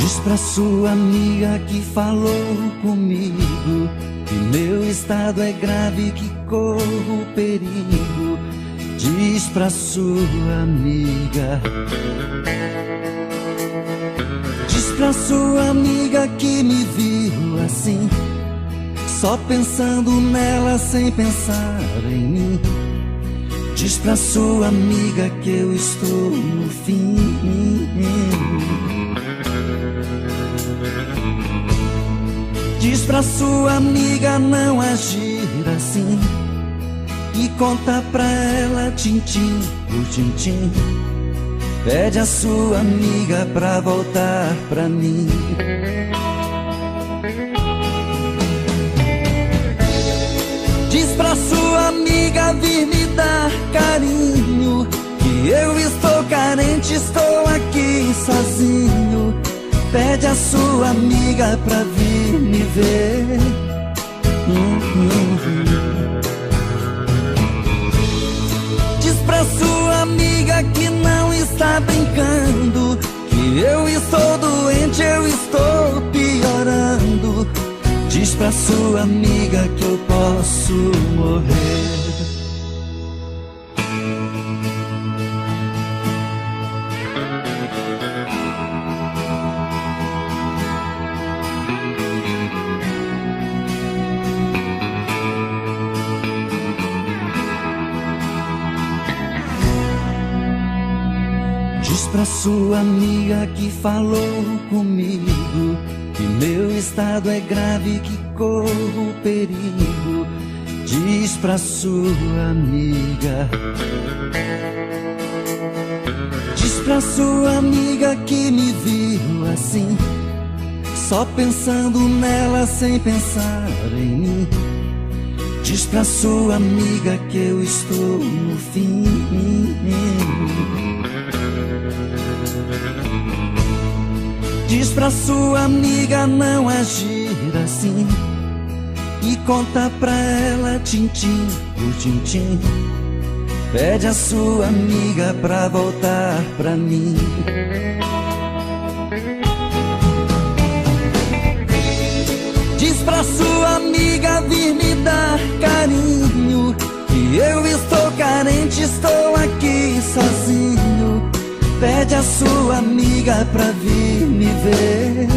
Diz pra sua amiga que falou comigo que meu estado é grave, que corro perigo. Diz pra sua amiga. Diz pra sua amiga que me viu assim, só pensando nela sem pensar em mim. Diz pra sua amiga que eu estou no fim. Diz pra sua amiga não agir assim, e conta pra ela tintim por tintim. Pede a sua amiga pra voltar pra mim. Diz pra sua amiga vir me dar carinho, que eu estou carente, estou aqui sozinho. Pede a sua amiga pra vir me ver. Diz pra sua amiga que não está brincando, que eu estou doente, eu estou piorando. Diz pra sua amiga que eu posso morrer. Diz pra sua amiga que falou comigo que meu estado é grave, que corro perigo. Diz pra sua amiga. Diz pra sua amiga que me viu assim, só pensando nela sem pensar em mim. Diz pra sua amiga que eu estou no fim. Diz pra sua amiga não agir assim, e conta pra ela tintim por tintim. Pede a sua amiga pra voltar pra mim. Diz pra sua amiga vir me dar carinho, que eu estou carente, estou aqui sozinho. Pede a sua amiga pra vir me ver.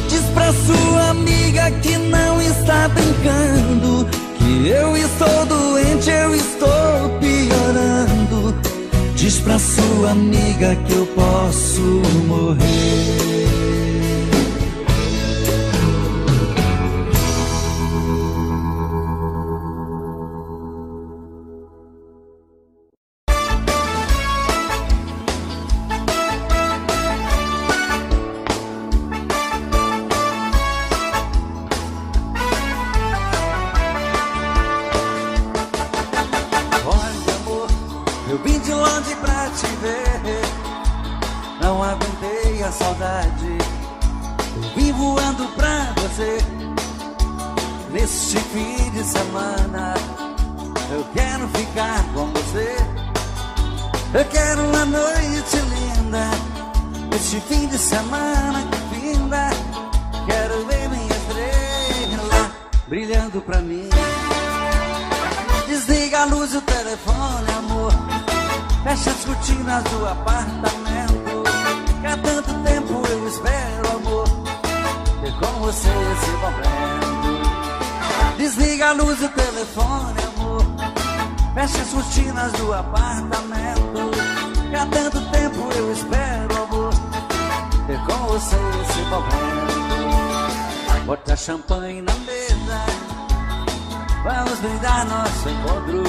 Diz pra sua amiga que não está brincando, que eu estou doente, eu estou piorando. Diz pra sua amiga que eu posso morrer. Do apartamento, que há tanto tempo eu espero, amor, ter com você esse momento. Desliga a luz do telefone, amor, fecha as cortinas do apartamento, que há tanto tempo eu espero, amor, ter com você esse momento. Bota champanhe na mesa, vamos brindar nosso encontro.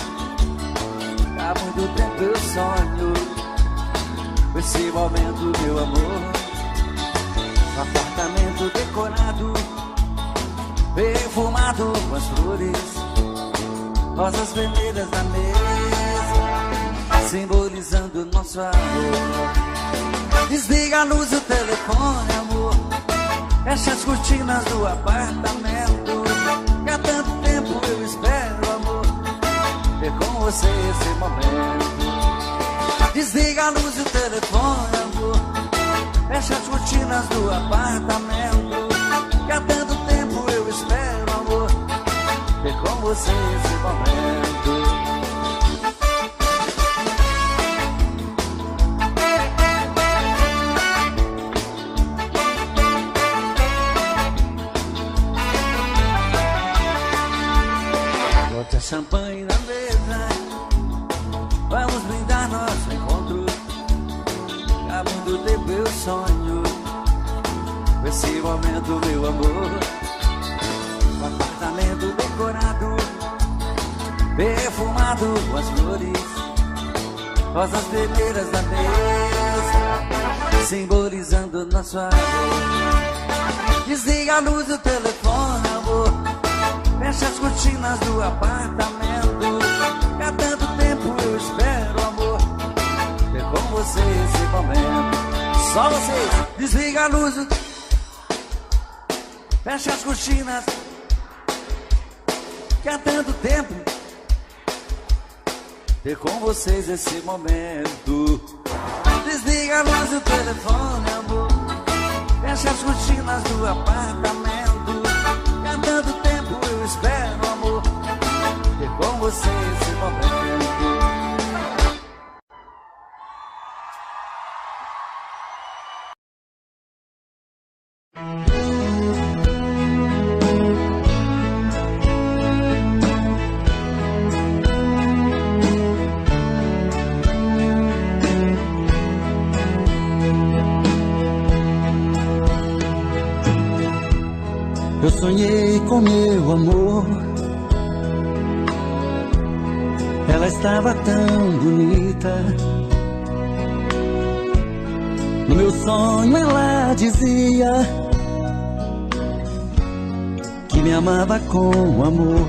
Há muito tempo eu sonho esse momento, meu amor. Um apartamento decorado, perfumado com as flores, rosas vermelhas na mesa, simbolizando nosso amor. Desliga a luz do telefone, amor, fecha as cortinas do apartamento, que há tanto tempo eu espero, amor, ter com você esse momento. Desliga a luz e o telefone, amor. Fecha as cortinas do apartamento, que há tanto tempo eu espero, amor, ter com você esse momento. Bota champanhe na mesa, vamos brindar nosso encontro. Há muito tempo eu sonho com esse momento, meu amor. Um apartamento decorado, perfumado com as flores, rosas vermelhas da mesa, simbolizando nosso amor. Desliga a luz do telefone, amor. Fecha as cortinas do apartamento, que há tanto tempo eu espero, amor, ter com você esse momento. Só vocês. Desliga a luz, fecha as cortinas, que há tanto tempo ter com vocês esse momento. Desliga a luz do telefone, amor. Fecha as cortinas do apartamento, que há tanto tempo eu espero, amor, ter com você esse momento. Eu sonhei com meu amor, ela estava tão bonita. No meu sonho ela dizia que me amava com amor.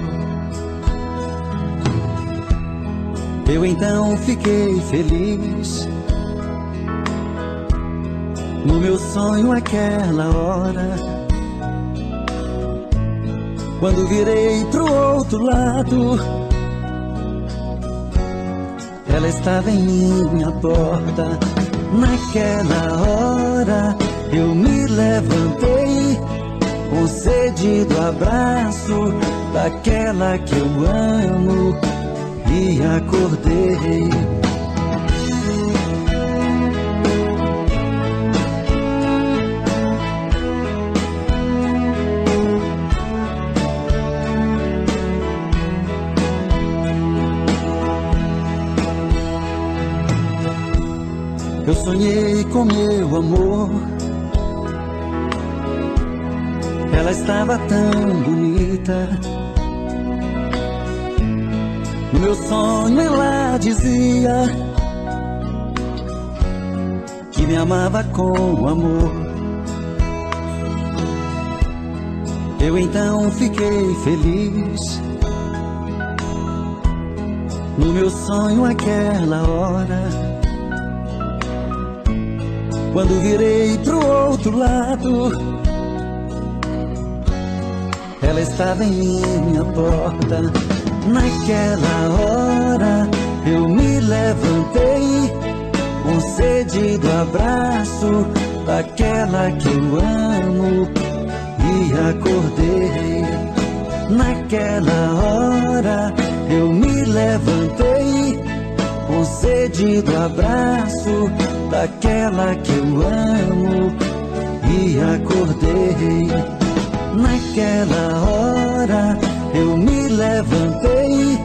Eu então fiquei feliz. No meu sonho aquela hora, quando virei pro outro lado, ela estava em minha porta. Naquela hora eu me levantei, com sede do abraço daquela que eu amo, e acordei. Eu sonhei com meu amor, ela estava tão bonita. No meu sonho ela dizia que me amava com amor. Eu então fiquei feliz. No meu sonho aquela hora, quando virei pro outro lado, ela estava em minha porta. Naquela hora eu me levantei, com sede do abraço daquela que eu amo, e acordei. Naquela hora eu me levantei, com sede do abraço daquela que eu amo, e acordei. Naquela hora eu me levantei,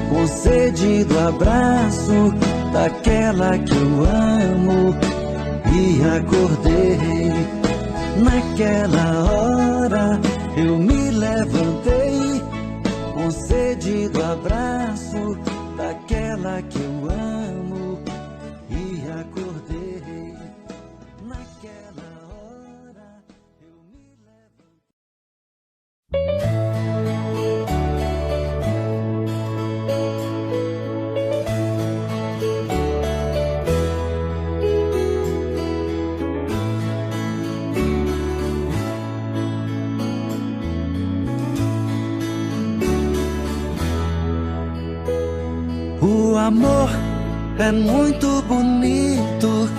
com sede do abraço daquela que eu amo, e acordei. Naquela hora eu me levantei, com sede do abraço daquela que eu amo, e acordei. Naquela hora eu me O amor é muito bonito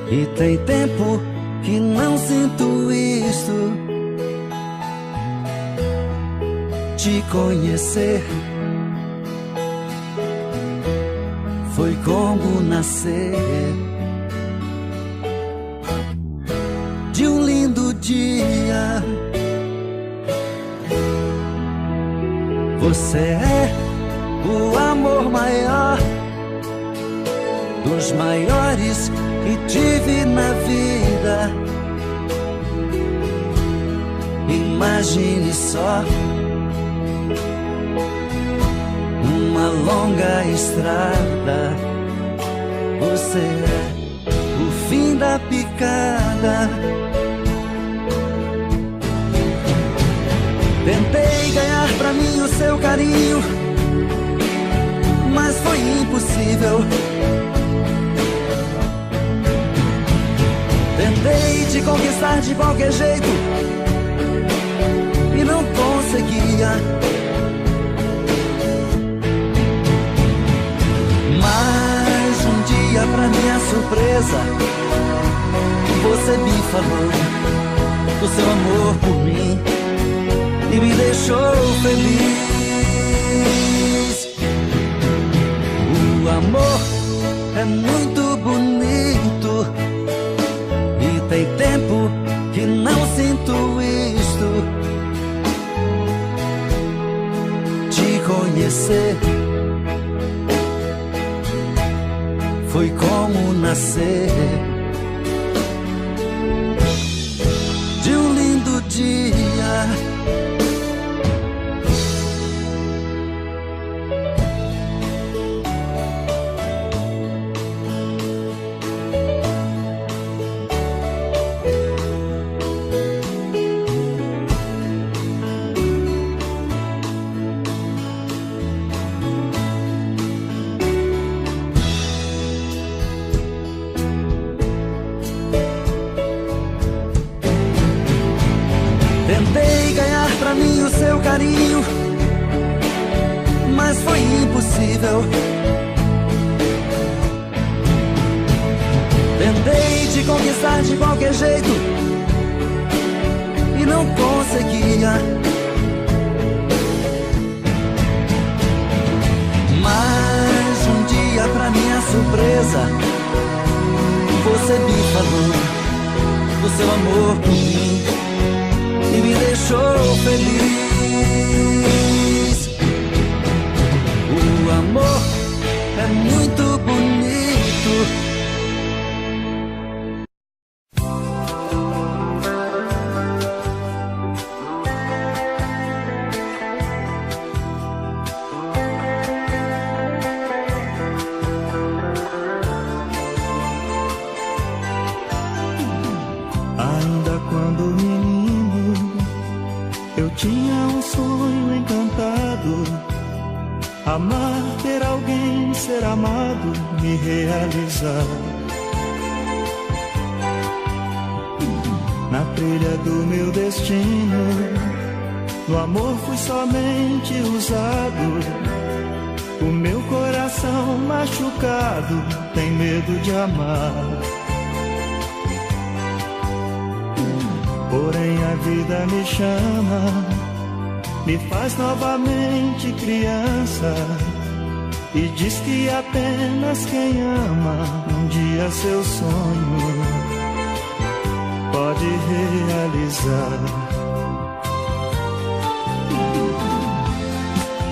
e tem tempo que não sinto isto. Te conhecer foi como nascer de um lindo dia. Você é o amor maior dos maiores que tive na vida. Imagine só uma longa estrada. Você é o fim da picada. Tentei ganhar pra mim o seu carinho, mas foi impossível. Tentei te conquistar de qualquer jeito e não conseguia. Mas um dia, pra minha surpresa, você me falou do seu amor por mim e me deixou feliz. O amor é muito bonito e tem tempo que não sinto isto. Te conhecer foi como nascer de um lindo dia. Tentei ganhar pra mim o seu carinho, mas foi impossível. Tentei te conquistar de qualquer jeito e não conseguia. Mas um dia, pra minha surpresa, você me falou do seu amor por mim e me deixou feliz. O amor é muito bonito. Ainda quando menino, eu tinha um sonho encantado: amar, ter alguém, ser amado, me realizar. Na trilha do meu destino, no amor fui somente usado. O meu coração machucado tem medo de amar. Porém a vida me chama, me faz novamente criança, e diz que apenas quem ama um dia seu sonho pode realizar.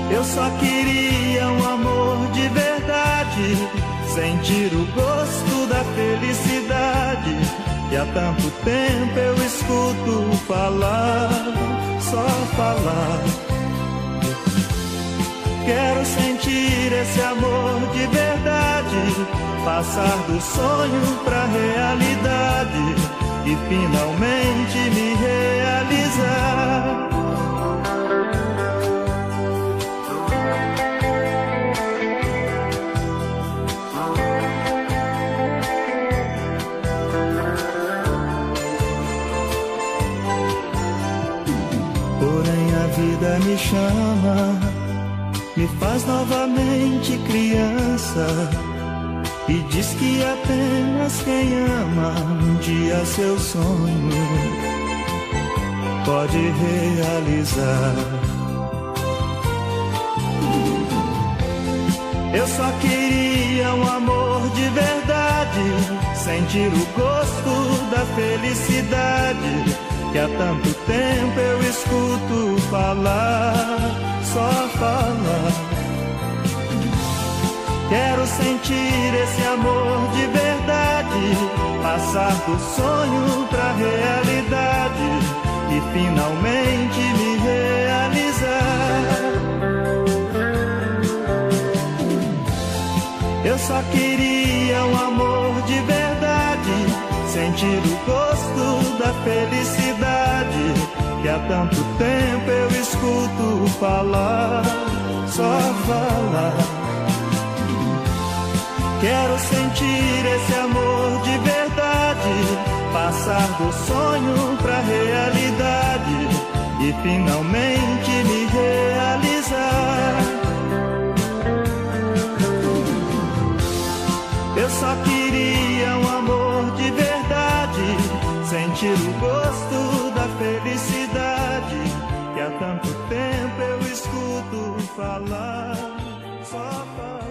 Eu só queria um amor de verdade, sentir o gosto da felicidade, e há tanto tempo eu escuto falar, só falar. Quero sentir esse amor de verdade, passar do sonho pra realidade e finalmente me realizar. Porém a vida me chama, me faz novamente criança e diz que apenas quem ama um dia seu sonho pode realizar. Eu só queria um amor de verdade, sentir o gosto da felicidade que há tanto tempo eu escuto falar, só falar. Quero sentir esse amor de verdade, passar do sonho pra realidade e finalmente me realizar. Eu só queria um amor de verdade, sentir o gosto da felicidade que há tanto tempo eu escuto falar, só falar. Quero sentir esse amor de verdade, passar do sonho pra realidade e finalmente me realizar. Eu só queria um amor de verdade, sentir o gosto da felicidade que há tanto tempo eu escuto falar, só falar.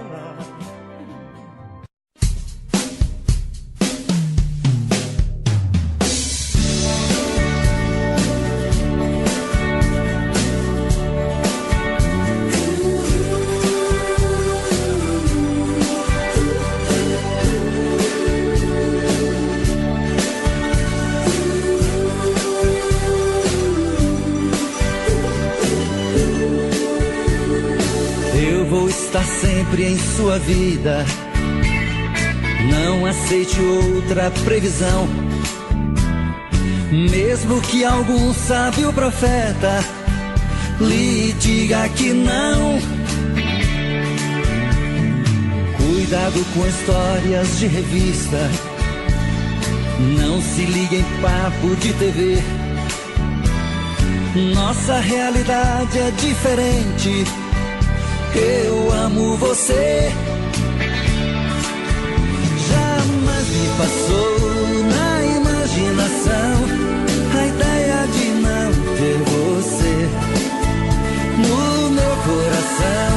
Está sempre em sua vida, não aceite outra previsão. Mesmo que algum sábio profeta lhe diga que não. Cuidado com histórias de revista, não se ligue em papo de TV. Nossa realidade é diferente. Eu amo você. Jamais me passou na imaginação a ideia de não ter você. No meu coração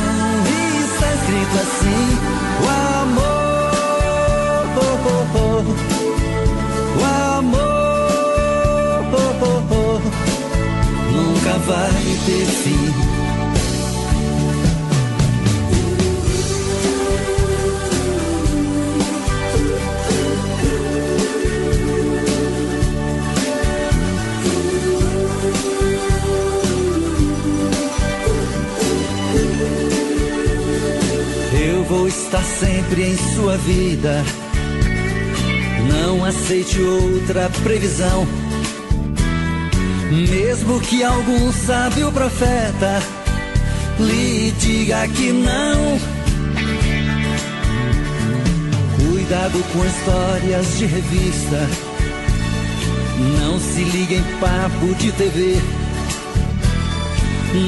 está escrito assim: o amor, o amor nunca vai ter fim. Vou estar sempre em sua vida, não aceite outra previsão. Mesmo que algum sábio profeta lhe diga que não. Cuidado com histórias de revista, não se ligue em papo de TV.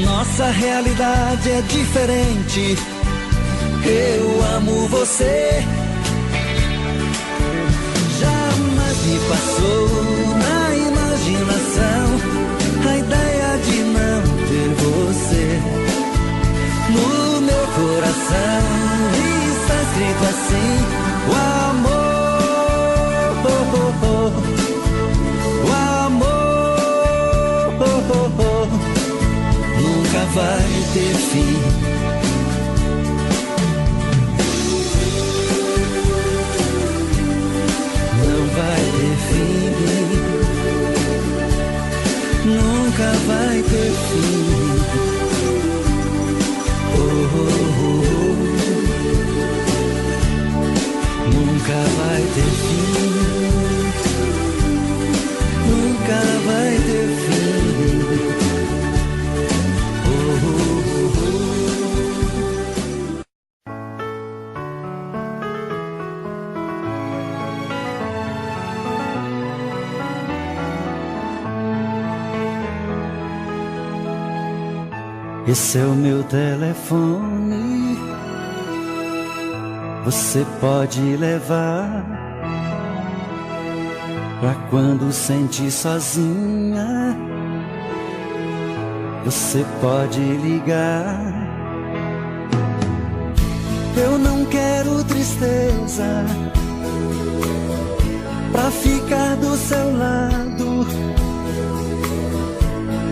Nossa realidade é diferente. Eu amo você. Jamais me passou na imaginação a ideia de não ter você. No meu coração está escrito assim: o amor, o amor nunca vai ter fim. Vai ter fim, nunca vai ter fim. Oh, oh, oh. Nunca vai ter fim, nunca vai ter fim. Oh, oh, oh. Esse é o meu telefone, você pode levar pra quando sentir sozinha. Você pode ligar. Eu não quero tristeza pra ficar do seu lado.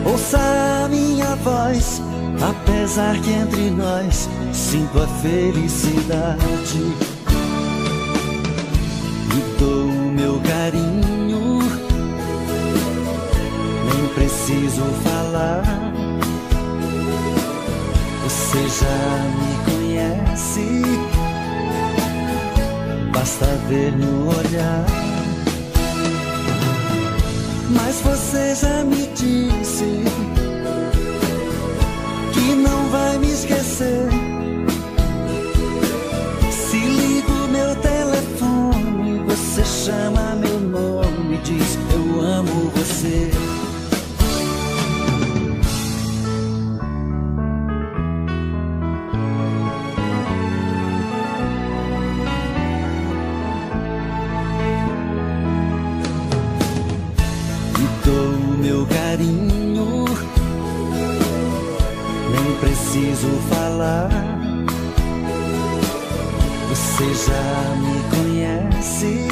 Ouça a minha voz, apesar que entre nós sinto a felicidade. Me dou o meu carinho, nem preciso falar. Você já me conhece, basta ver no olhar. Mas você já me disse que não vai me esquecer. Se ligo meu telefone, você chama meu nome, diz eu amo você. Meu carinho, nem preciso falar. Você já me conhece,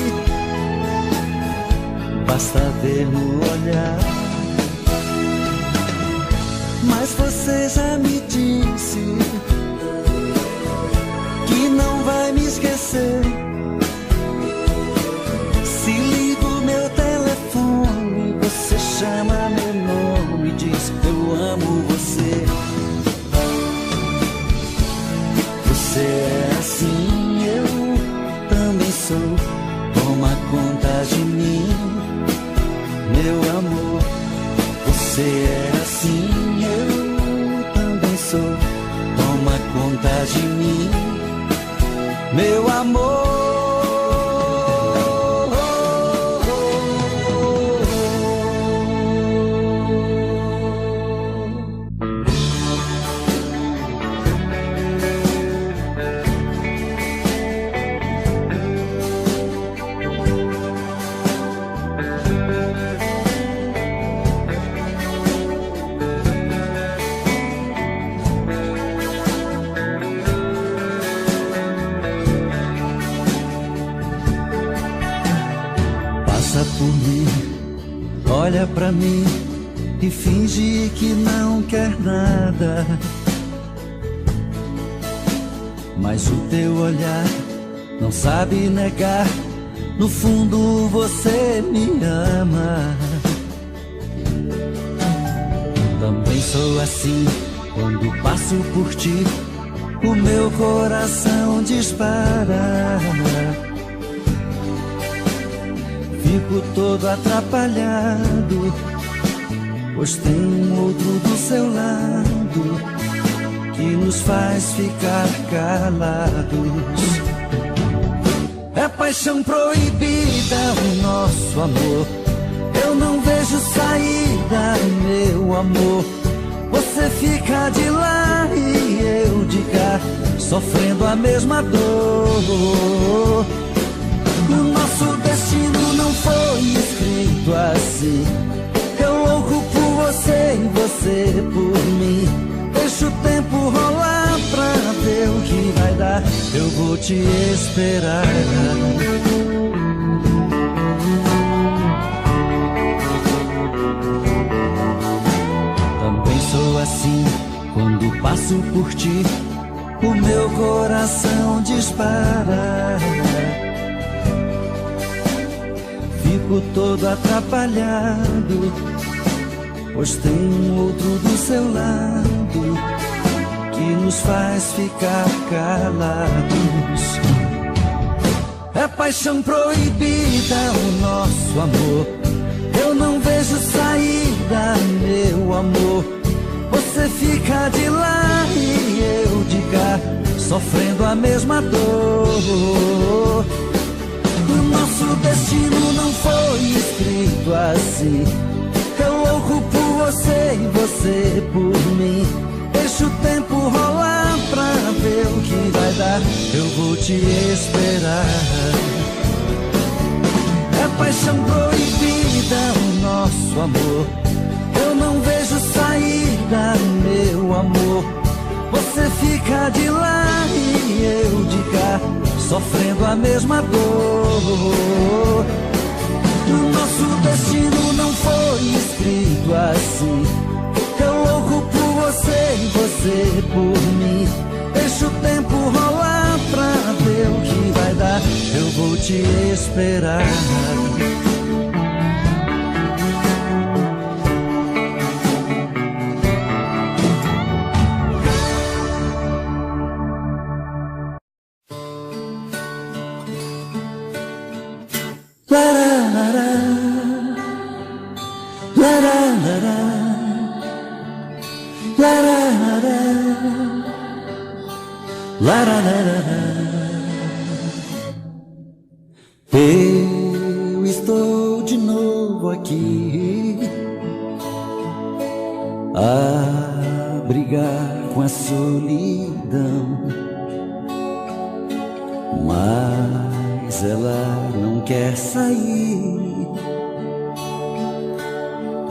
basta ver no olhar. Mas você já me disse que não vai me esquecer. Se ligo meu telefone, você chama meu nome, diz eu amo você. Você é assim, eu também sou. Toma conta de mim, meu amor. Você é assim, eu também sou. Toma conta de mim, meu amor. Por mim, olha pra mim e finge que não quer nada. Mas o teu olhar não sabe negar, no fundo você me ama. Também sou assim, quando passo por ti, o meu coração dispara. Fico todo atrapalhado, pois tem um outro do seu lado que nos faz ficar calados. É paixão proibida o nosso amor, eu não vejo saída, meu amor. Você fica de lá e eu de cá, sofrendo a mesma dor. O nosso destino não foi escrito assim. Eu louco por você e você por mim. Deixa o tempo rolar pra ver o que vai dar. Eu vou te esperar. Também sou assim, quando passo por ti, o meu coração dispara. Fico todo atrapalhado, pois tem um outro do seu lado que nos faz ficar calados. É paixão proibida o nosso amor, eu não vejo saída, meu amor. Você fica de lá e eu de cá, sofrendo a mesma dor. O nosso destino não foi escrito assim. Eu louco por você e você por mim. Deixa o tempo rolar pra ver o que vai dar. Eu vou te esperar. É paixão proibida o nosso amor. Eu não vejo saída, meu amor. Você fica de lá e eu de cá, sofrendo a mesma dor. O nosso destino não foi escrito assim. Eu louco por você e você por mim. Deixa o tempo rolar pra ver o que vai dar. Eu vou te esperar. Eu estou de novo aqui a brigar com a solidão, mas ela não quer sair.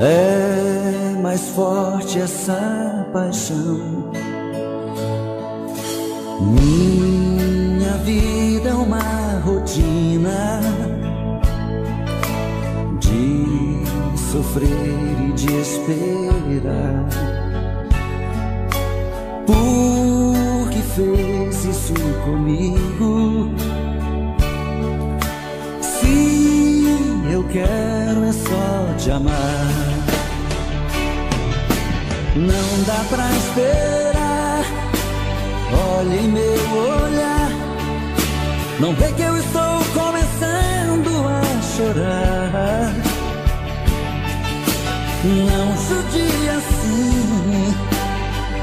É mais forte essa paixão. Minha vida é uma rotina de sofrer e de esperar. Por que fez isso comigo? Se eu quero é só te amar. Não dá pra esperar. Olha em meu olhar, não vê que eu estou começando a chorar. Não judia assim,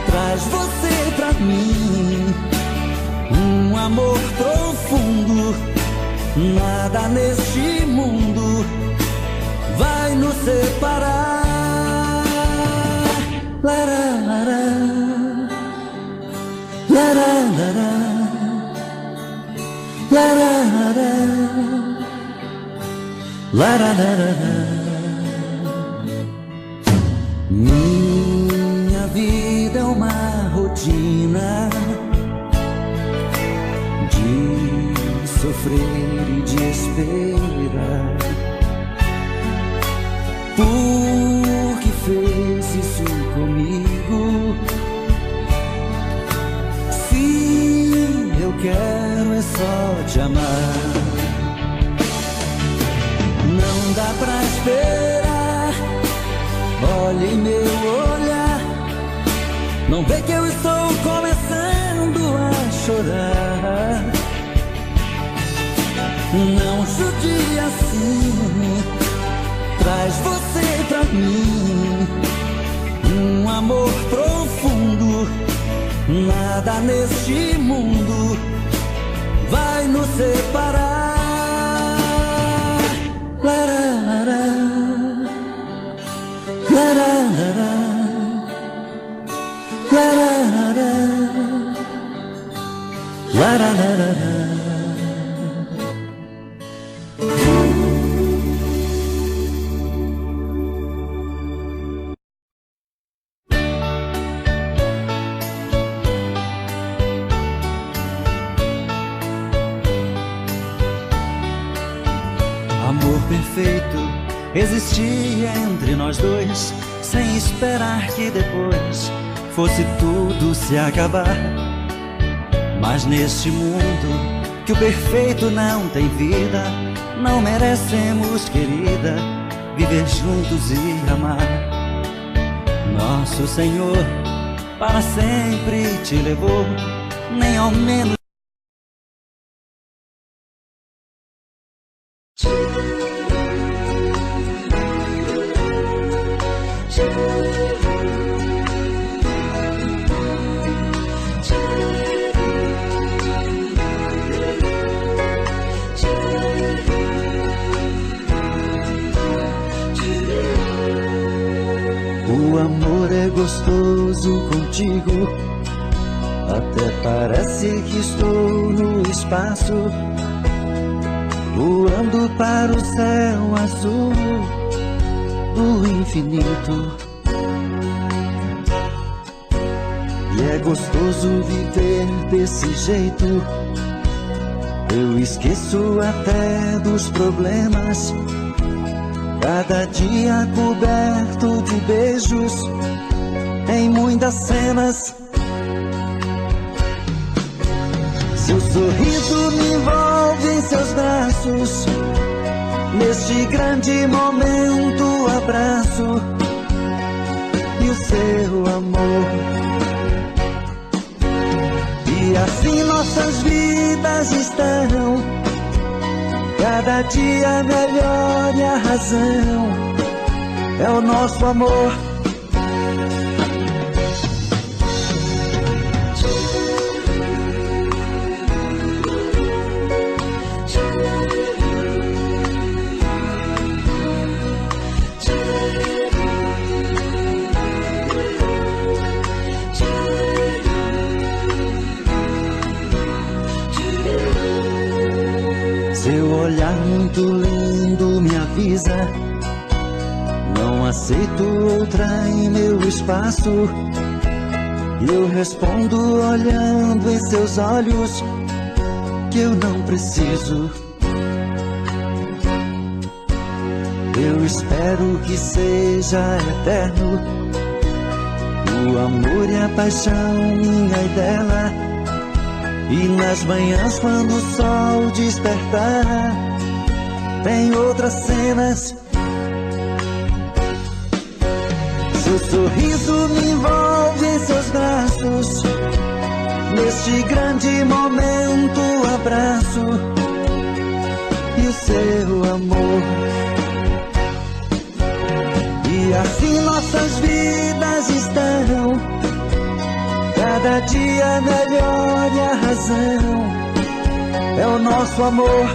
traz você pra mim. Um amor profundo, nada neste mundo vai nos separar. Minha vida é uma rotina de sofrer e de esperar. Por que fez isso comigo? Se eu quero é só te amar. Não dá pra esperar. Olha em meu olhar, não vê que eu estou começando a chorar. Não judia assim, traz você pra mim. Um amor profundo, nada neste mundo vai nos separar. Amor perfeito existia entre nós dois, sem esperar que depois fosse tudo se acabar. Mas neste mundo que o perfeito não tem vida, não merecemos, querida, viver juntos e amar. Nosso Senhor para sempre te levou, nem ao menos o amor é gostoso contigo. contigo. Até parece que estou no espaço, voando para o céu azul do infinito. E é gostoso viver desse jeito. Eu esqueço até dos problemas, cada dia coberto de beijos em muitas cenas. Seu sorriso me envolve em seus braços, neste grande momento abraço e o seu amor. E assim nossas vidas estarão cada dia melhor, e a razão é o nosso amor. Seu olhar muito lindo me avisa, não aceito outra em meu espaço. E eu respondo olhando em seus olhos que eu não preciso. Eu espero que seja eterno o amor e a paixão minha e dela. E nas manhãs quando o sol despertar, tem outras cenas. Seu sorriso me envolve em seus braços, neste grande momento abraço e o seu amor. E assim nossas vidas estarão cada dia melhor, e a razão é o nosso amor.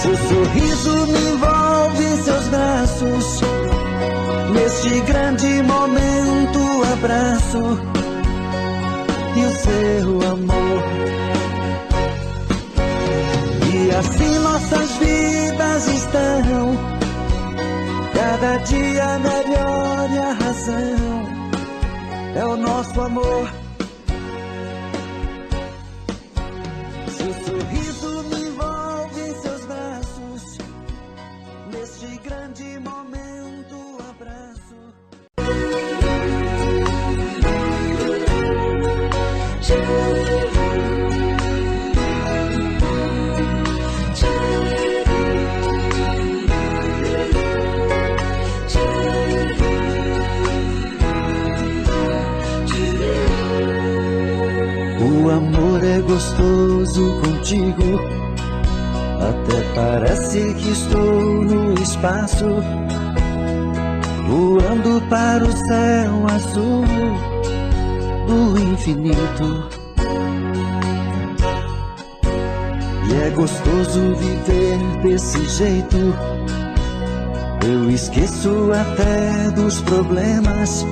Seu sorriso me envolve em seus braços, neste grande momento abraço e o seu amor. E assim nossas vidas estarão cada dia melhor, e a razão é o nosso amor. Seu sorriso me envolve em seus braços, neste grande momento abraço. O amor é gostoso contigo, até parece que estou no espaço, voando para o céu azul do infinito. E é gostoso viver desse jeito. Eu esqueço até dos problemas,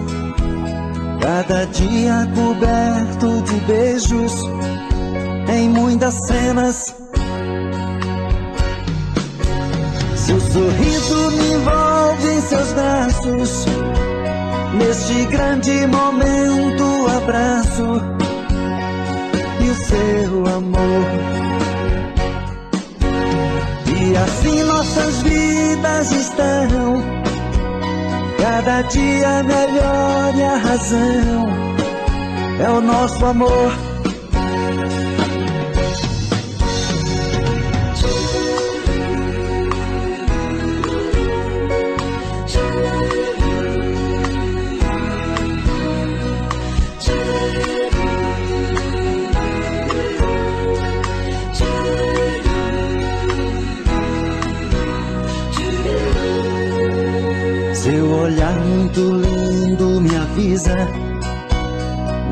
cada dia coberto de beijos em muitas cenas. Seu sorriso me envolve em seus braços, neste grande momento abraço e o seu amor. E assim nossas vidas estarão cada dia melhor, e a razão é o nosso amor. Seu olhar muito lindo me avisa,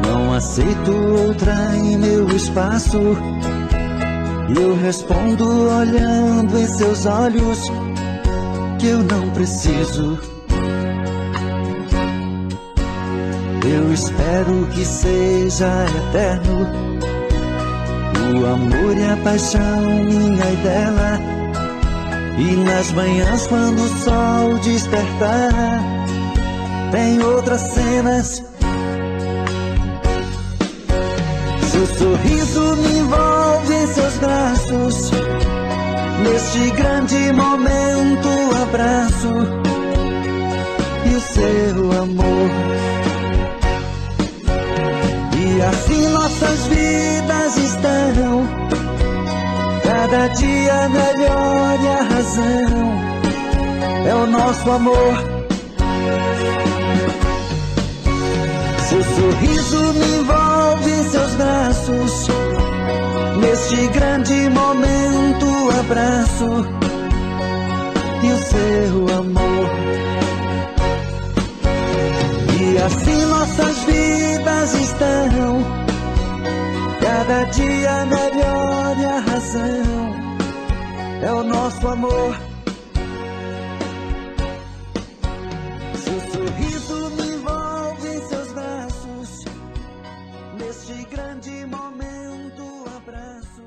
não aceito outra em meu espaço. E eu respondo olhando em seus olhos que eu não preciso. Eu espero que seja eterno o amor e a paixão minha e dela. E nas manhãs quando o sol despertar, tem outras cenas. Seu sorriso me envolve em seus braços. Neste grande momento abraço e o seu amor. E assim nossas vidas estão cada dia melhor e a razão é o nosso amor. Seu sorriso me envolve em seus braços. Neste grande momento abraço e o seu amor. E assim nossas vidas estão cada dia melhor e a razão é o nosso amor. Seu sorriso me envolve em seus braços. Neste grande momento abraço.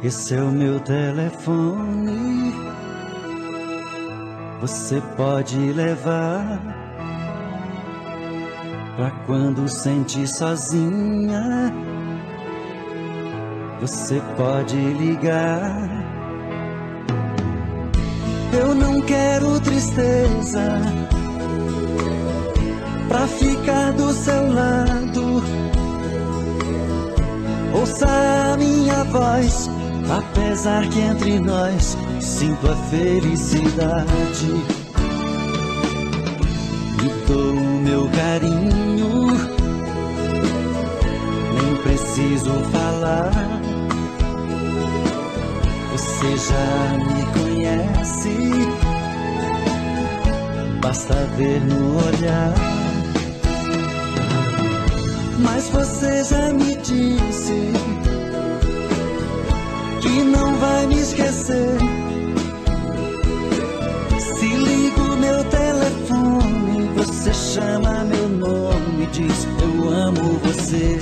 Esse é o meu telefone, você pode levar pra quando sentir sozinha. Você pode ligar. Eu não quero tristeza pra ficar do seu lado. Ouça a minha voz, apesar que entre nós sinto a felicidade. Me dou o meu carinho, nem preciso falar. Você já me conhece, basta ver no olhar. Mas você já me disse que não vai me esquecer. Se ligo meu telefone, você chama meu nome e diz eu amo você.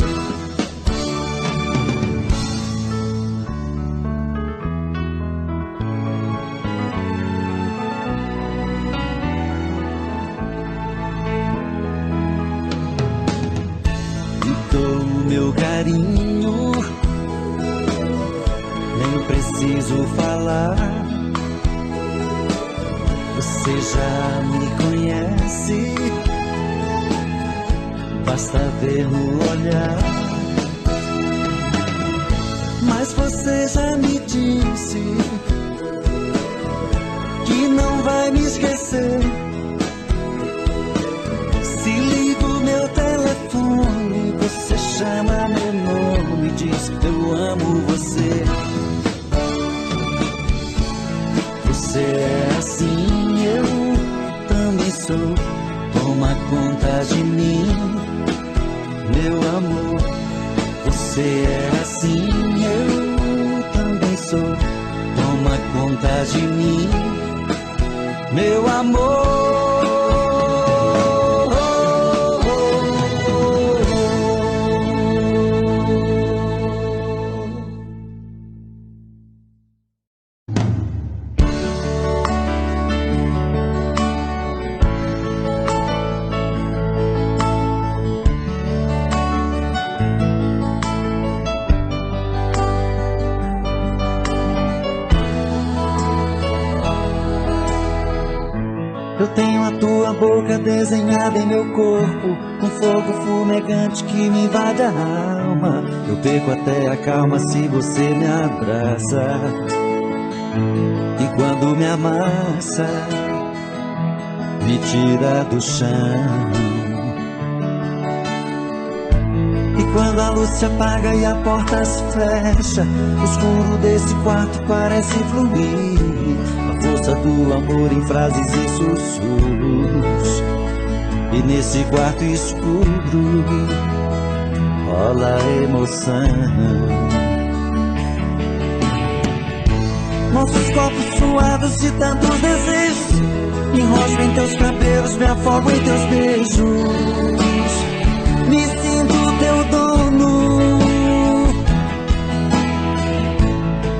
Me dou o meu carinho, nem preciso falar. Você já me conhece, basta ver no olhar. Mas você já me disse que não vai me esquecer. Se ligo meu telefone, você chama meu nome e diz eu amo você. Você é assim, eu também sou. Toma conta de mim, meu amor. Você é assim, eu também sou. Toma conta de mim, meu amor. Eu tenho a tua boca desenhada em meu corpo, um fogo fumegante que me invade a alma. Eu perco até a calma se você me abraça. E quando me amassa, me tira do chão. E quando a luz se apaga e a porta se fecha, o escuro desse quarto parece fluir. A força do amor em frases e sussurros. E nesse quarto escuro rola emoção. Nossos corpos suados de tantos desejos, me enrosco em teus cabelos, me afogo em teus beijos. Me sinto teu dono,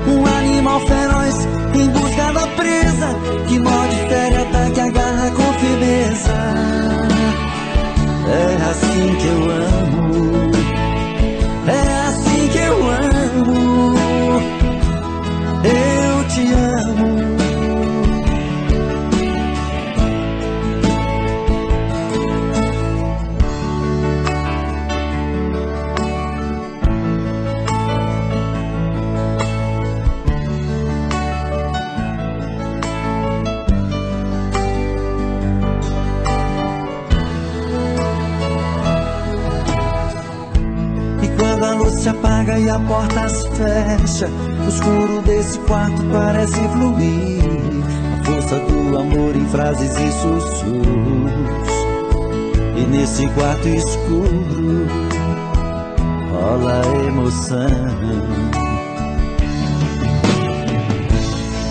um animal feroz em busca da presa, que morde, fere, ataque, agarra com firmeza. É assim que eu amo, é assim que eu amo, eu te amo. Se apaga e a porta se fecha, o escuro desse quarto parece fluir, a força do amor em frases e sussurros. E nesse quarto escuro rola emoção.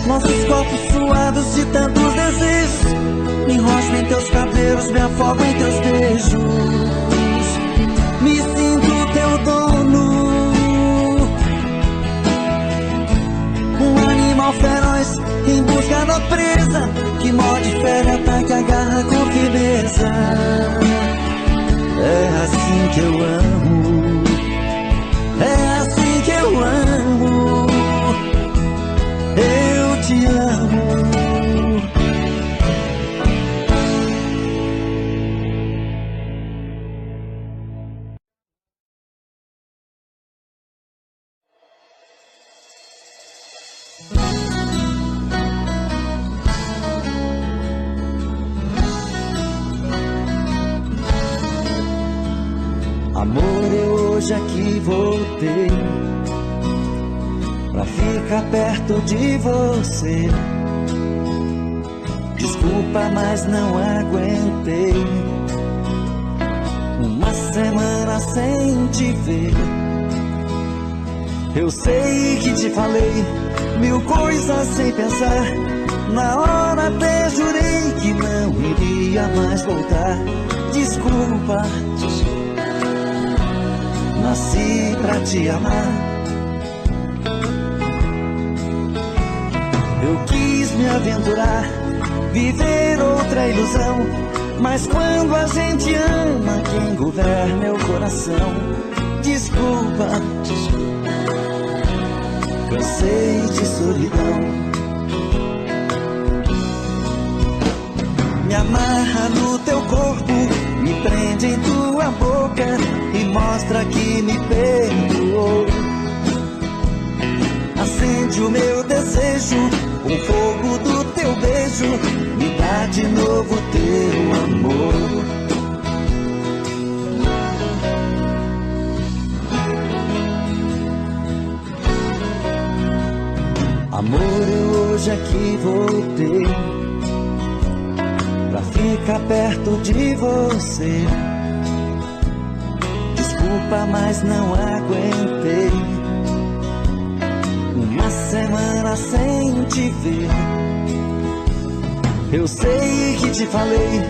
Nossos corpos suados de tantos desejos, me enrosco em teus cabelos, me afogo em teus beijos. Me sinto teu dono, um animal feroz em busca da presa, que morde, fere, ataque, agarra com firmeza. É assim que eu amo, é assim que eu amo, eu te amo. Amor, eu hoje aqui voltei pra ficar perto de você. Desculpa, mas não aguentei uma semana sem te ver. Eu sei que te falei mil coisas sem pensar, na hora até jurei que não iria mais voltar. Desculpa, nasci pra te amar. Eu quis me aventurar, viver outra ilusão, mas quando a gente ama, quem governa é o coração. Desculpa, cansei de solidão. Me amarra no teu corpo, me prende em tua boca e mostra que me perdoou. Acende o meu desejo, o fogo do teu beijo, me dá de novo teu amor. Amor, eu hoje aqui voltei pra ficar perto de você. Desculpa, mas não aguentei uma semana sem te ver. Eu sei que te falei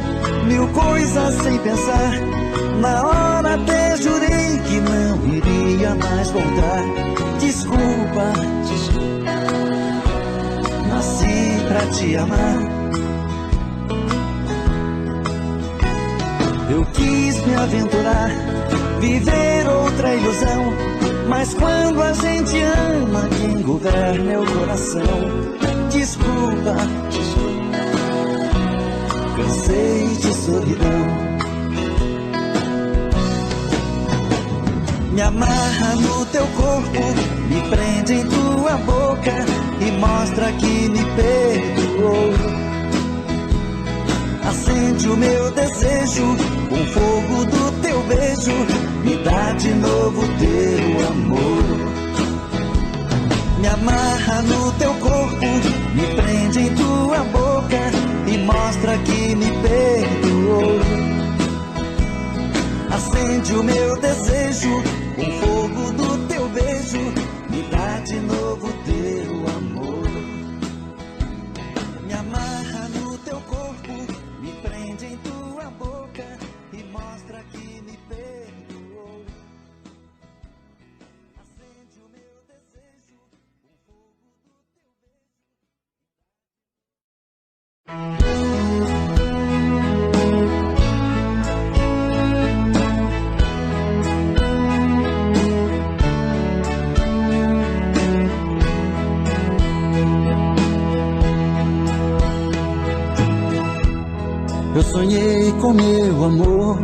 mil coisas sem pensar, na hora até jurei que não iria mais voltar. Desculpa, nasci pra te amar. Eu quis me aventurar, viver outra ilusão, mas quando a gente ama, quem governa é o coração. Desculpa, cansei de solidão. Me amarra no teu corpo, me prende em tua boca e mostra que me perdoou. Acende o meu desejo, o fogo do teu beijo, me dá de novo teu amor. Me amarra no teu corpo, me prende em tua boca e mostra que me perdoou. acende o meu desejo, com o fogo do teu beijo, me dá de novo teu amor. Me amarra no teu corpo, me prende em tua boca e mostra que me perdoou. Acende o meu desejo, com o fogo do teu beijo. Eu sonhei com meu amor,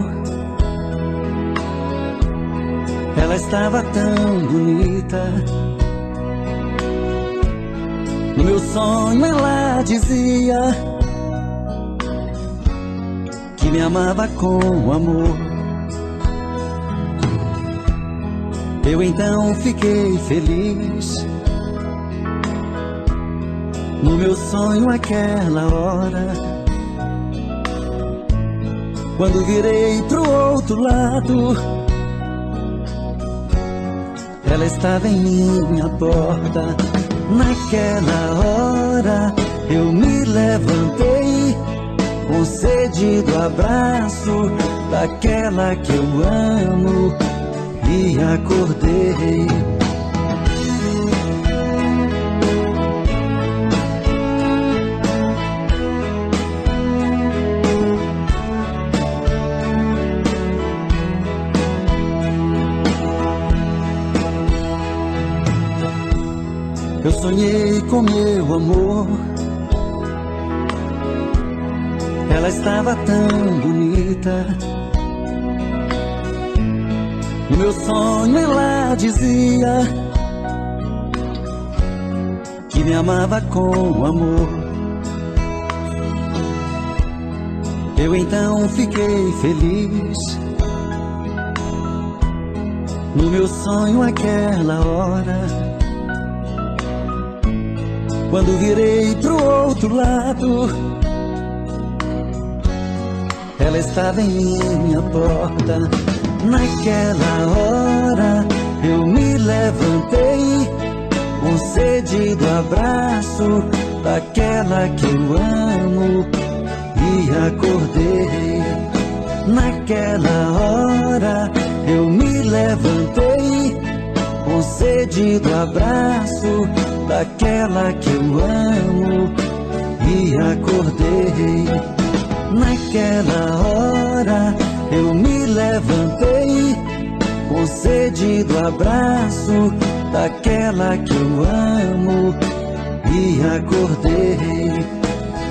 ela estava tão bonita. No meu sonho ela dizia que me amava com amor. Eu então fiquei feliz. No meu sonho aquela hora, quando virei pro outro lado, ela estava em minha porta. Naquela hora eu me levantei, com sede do abraço daquela que eu amo, e acordei. Eu sonhei com meu amor, ela estava tão bonita. No meu sonho ela dizia que me amava com amor. Eu então fiquei feliz. No meu sonho aquela hora, quando virei pro outro lado, ela estava em minha porta. Naquela hora eu me levantei, com sede do abraço daquela que eu amo, e acordei. Naquela hora eu me levantei, com sede do abraço daquela que eu amo, e acordei. Naquela hora eu me levantei, com sede do abraço daquela que eu amo, e acordei.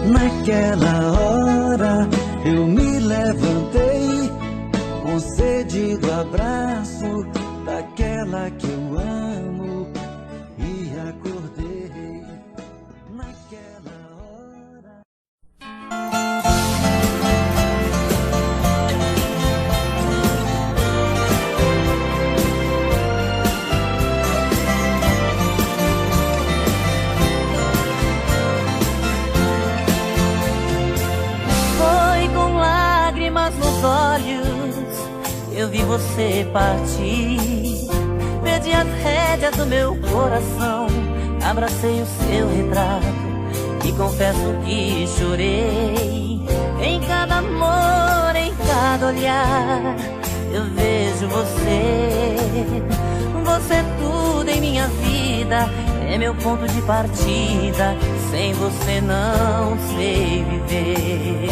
Naquela hora eu me levantei, com sede do abraço daquela que eu amo, e acordei. Naquela hora. Foi com lágrimas nos olhos eu vi você partir. Perdi as rédeas do meu coração, abracei o seu retrato e confesso que chorei. Em cada amor, em cada olhar, eu vejo você. Você é tudo em minha vida, é meu ponto de partida. Sem você não sei viver.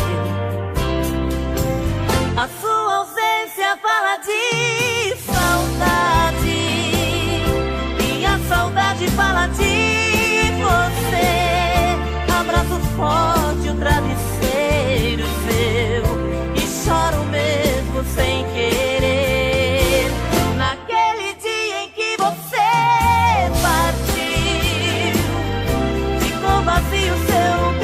A sua ausência fala de saudade, e a saudade fala de você. Abraço forte o travesseiro seu, e choro mesmo sem querer. Naquele dia em que você partiu, ficou vazio seu lugar.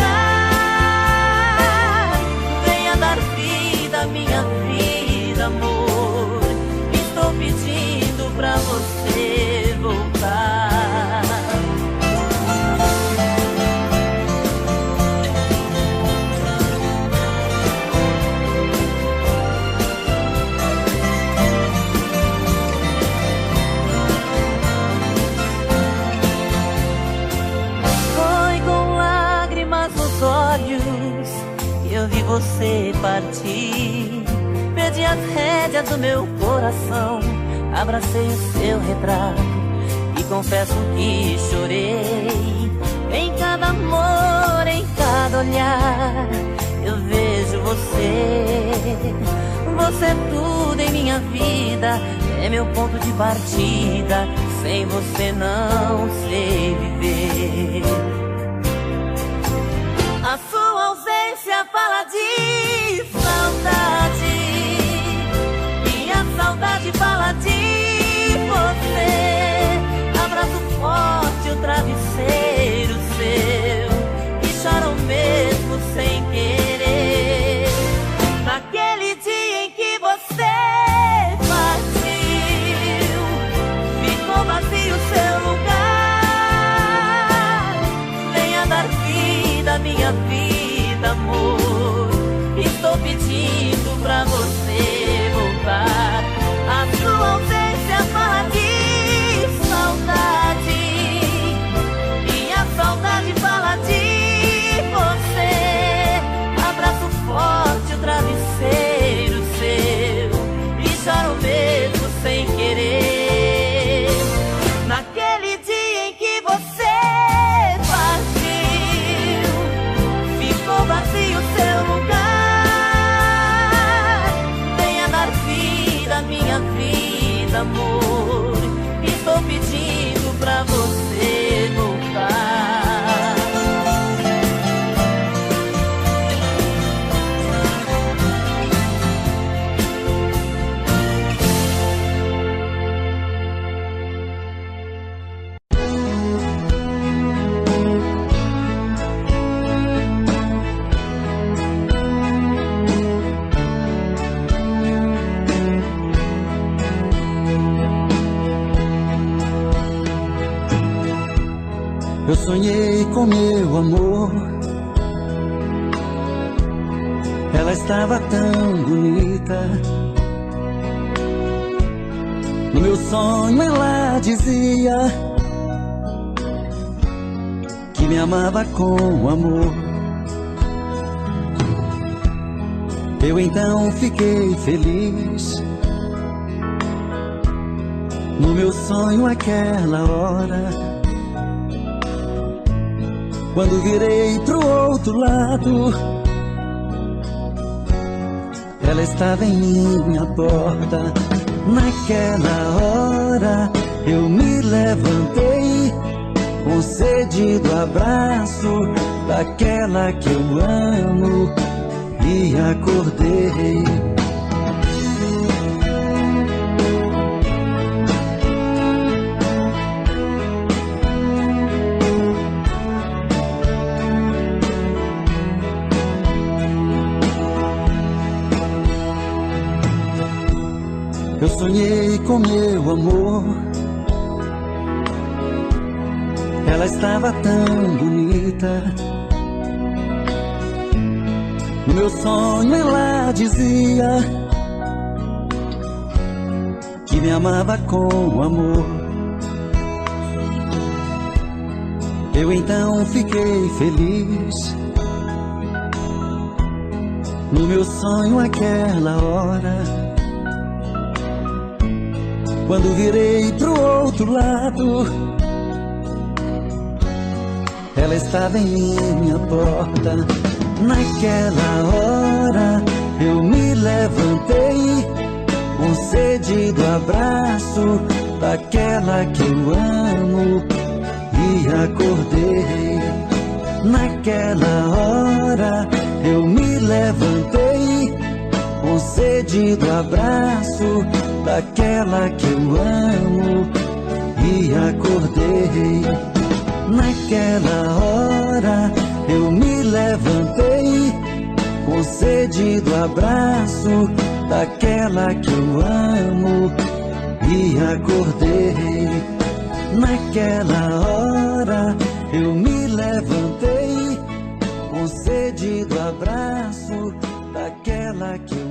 você partir. Perdi as rédeas do meu coração, abracei o seu retrato e confesso que chorei. Em cada amor, em cada olhar, eu vejo você. Você é tudo em minha vida, é meu ponto de partida. Sem você não sei viver. A sua ausência fala de saudade, minha saudade fala de você. Abraço forte o travesseiro seu e choro mesmo sem querer. Naquele dia em que você partiu, ficou vazio seu lugar. Venha dar vida à minha vida, amor. Estou pedindo pra você voltar. A sua ausência fala de saudade, minha saudade fala de você. Abraço forte o travesseiro seu e choro mesmo sem querer. Naquele dia em que você partiu, ficou vazio seu lugar. Venha dar vida à minha vida, amor. Estou pedindo pra você voltar. Eu sonhei com meu amor, ela estava tão bonita. No meu sonho ela dizia que me amava com amor. Eu então fiquei feliz. No meu sonho aquela hora, quando virei pro outro lado, ela estava em minha porta. Naquela hora eu me levantei, com sede do abraço daquela que eu amo, e acordei. Eu sonhei com meu amor, ela estava tão bonita. No meu sonho ela dizia que me amava com amor. Eu então fiquei feliz. No meu sonho aquela hora, quando virei pro outro lado, ela estava em minha porta. Naquela hora eu me levantei, com sede do abraço daquela que eu amo, e acordei. Naquela hora eu me levantei, com sede do abraço daquela que eu amo, e acordei. Naquela hora eu me levantei, com sede do abraço daquela que eu amo, e acordei. Naquela hora eu me levantei, com sede do abraço daquela que eu